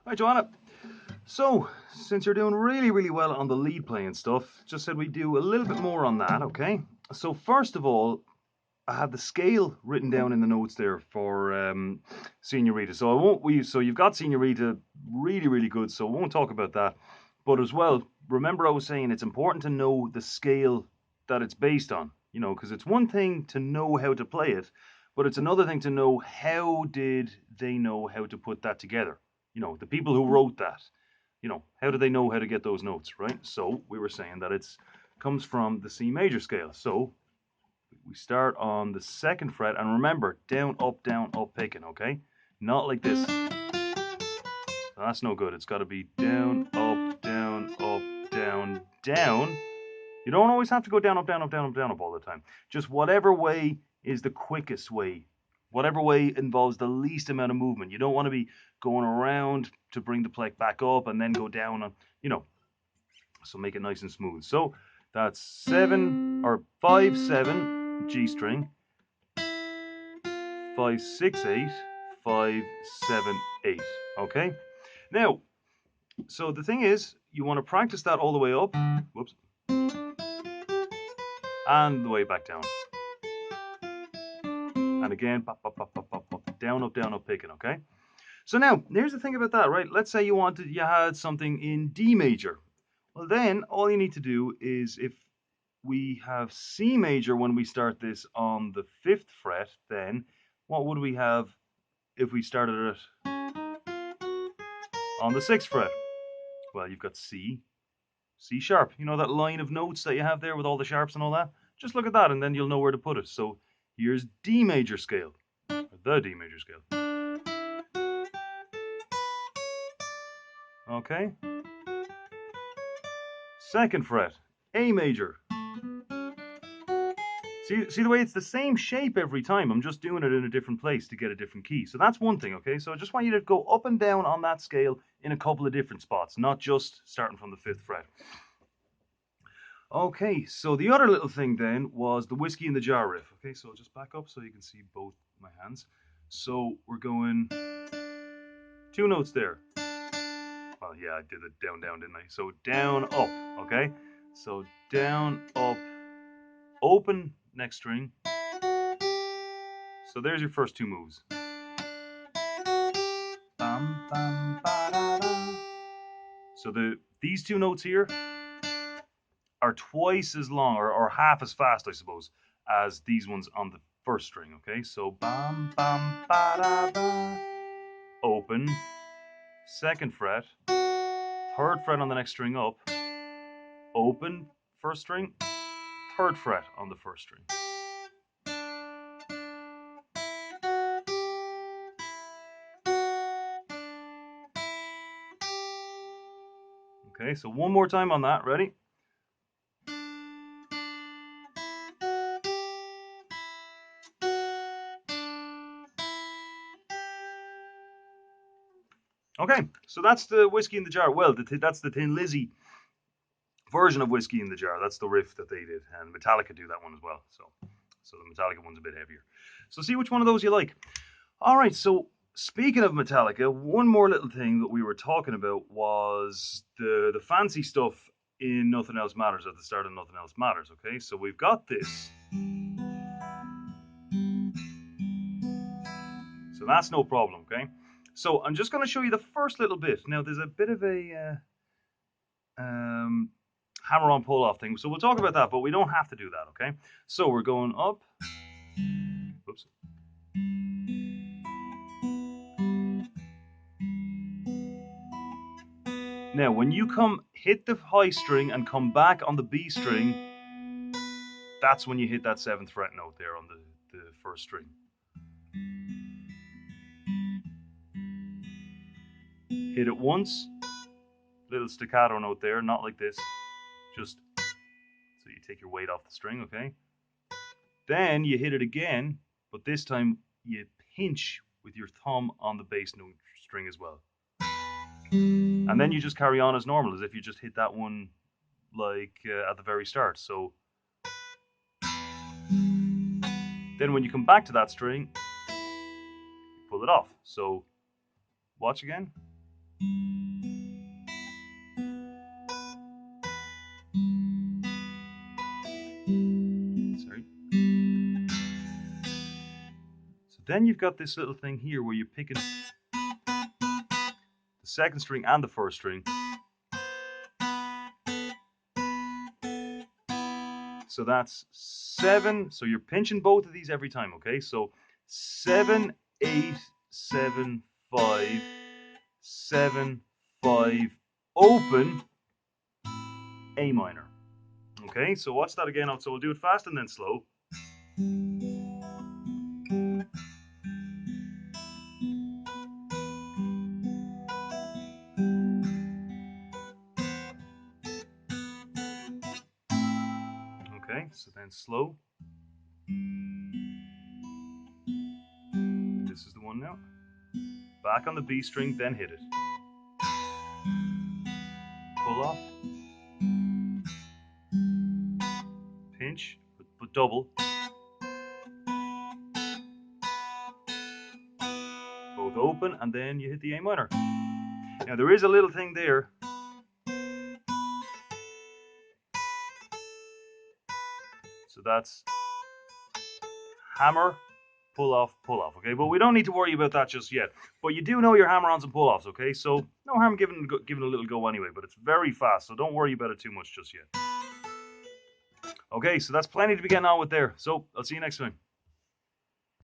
Hi, Joanna. So, since you're doing really, really well on the lead playing stuff, just said we do a little bit more on that, okay? So, first of all, I have the scale written down in the notes there for Senorita. So I won't. So you've got Senorita, really, really good. So I won't talk about that. But as well, remember I was saying it's important to know the scale that it's based on. Because it's one thing to know how to play it, but it's another thing to know how did they know how to put that together. The people who wrote that. How do they know how to get those notes, right? So we were saying that it's comes from the C major scale. So we start on the second fret, and remember, down, up, picking, okay? Not like this. That's no good. It's got to be down, up, down, up, down, down. You don't always have to go down, up, down, up, down, up, down, up all the time. Just whatever way is the quickest way. Whatever way involves the least amount of movement. You don't want to be going around to bring the pluck back up and then go down on, so make it nice and smooth. So that's 5 7 G string, 5 6 8, 5 7 8. Okay. Now, so the thing is, you want to practice that all the way up. Whoops. And the way back down. And again, pop, pop, pop, pop, pop, pop, down, up, picking. Okay. So now, here's the thing about that, right? Let's say you had something in D major. Well, then all you need to do is if we have C major when we start this on the fifth fret, then what would we have if we started it on the sixth fret? Well, you've got C sharp. You know that line of notes that you have there with all the sharps and all that? Just look at that and then you'll know where to put it. So here's D major scale, or the D major scale. Okay. Second fret, A major. See the way it's the same shape every time. I'm just doing it in a different place to get a different key. So that's one thing, okay? So I just want you to go up and down on that scale in a couple of different spots, not just starting from the fifth fret. Okay, so the other little thing then was the whiskey in the jar riff. Okay, so I'll just back up so you can see both my hands. So we're going two notes there. Well, yeah, I did it down, down, didn't I? So down, up, okay? So down, up, open next string. So there's your first two moves. Bam, bam, ba-da-da. So these two notes here are twice as long or half as fast, I suppose, as these ones on the first string. Okay, so bam, bam, ba-da-da. Open, second fret, third fret on the next string up, open, first string, third fret on the first string. Okay, so one more time on that. Ready? Okay, so that's the whiskey in the jar. Well, that's the Tin Lizzy version of whiskey in the jar. That's the riff that they did, and Metallica do that one as well. So the Metallica one's a bit heavier. So see which one of those you like. All right. So speaking of Metallica, one more little thing that we were talking about was the fancy stuff in Nothing Else Matters at the start of Nothing Else Matters. Okay, so we've got this. So that's no problem. Okay. So I'm just going to show you the first little bit. Now there's a bit of a hammer on pull off thing. So we'll talk about that, but we don't have to do that, okay? So we're going up. Oops. Now, when you come hit the high string and come back on the B string, that's when you hit that seventh fret note there on the first string. Hit it once, little staccato note there, not like this, just so you take your weight off the string, okay? Then you hit it again, but this time you pinch with your thumb on the bass note string as well. And then you just carry on as normal, as if you just hit that one like at the very start. So then when you come back to that string, you pull it off. So watch again. Sorry. So then you've got this little thing here where you're picking the second string and the first string. So that's 7. So you're pinching both of these every time, okay? So 7, 8, 7, 5, 7, 5, open, A minor. Okay, so watch that again. So we'll do it fast and then slow. Okay, so then slow. This is the one now. Back on the B string, then hit it. Pull off. Pinch, but double. Both open, and then you hit the A minor. Now there is a little thing there. So that's hammer, pull off, okay? But we don't need to worry about that just yet. But you do know your hammer-ons and pull-offs, okay? So no harm giving a little go anyway, but it's very fast, so don't worry about it too much just yet. Okay, so that's plenty to be getting on with there. So I'll see you next time.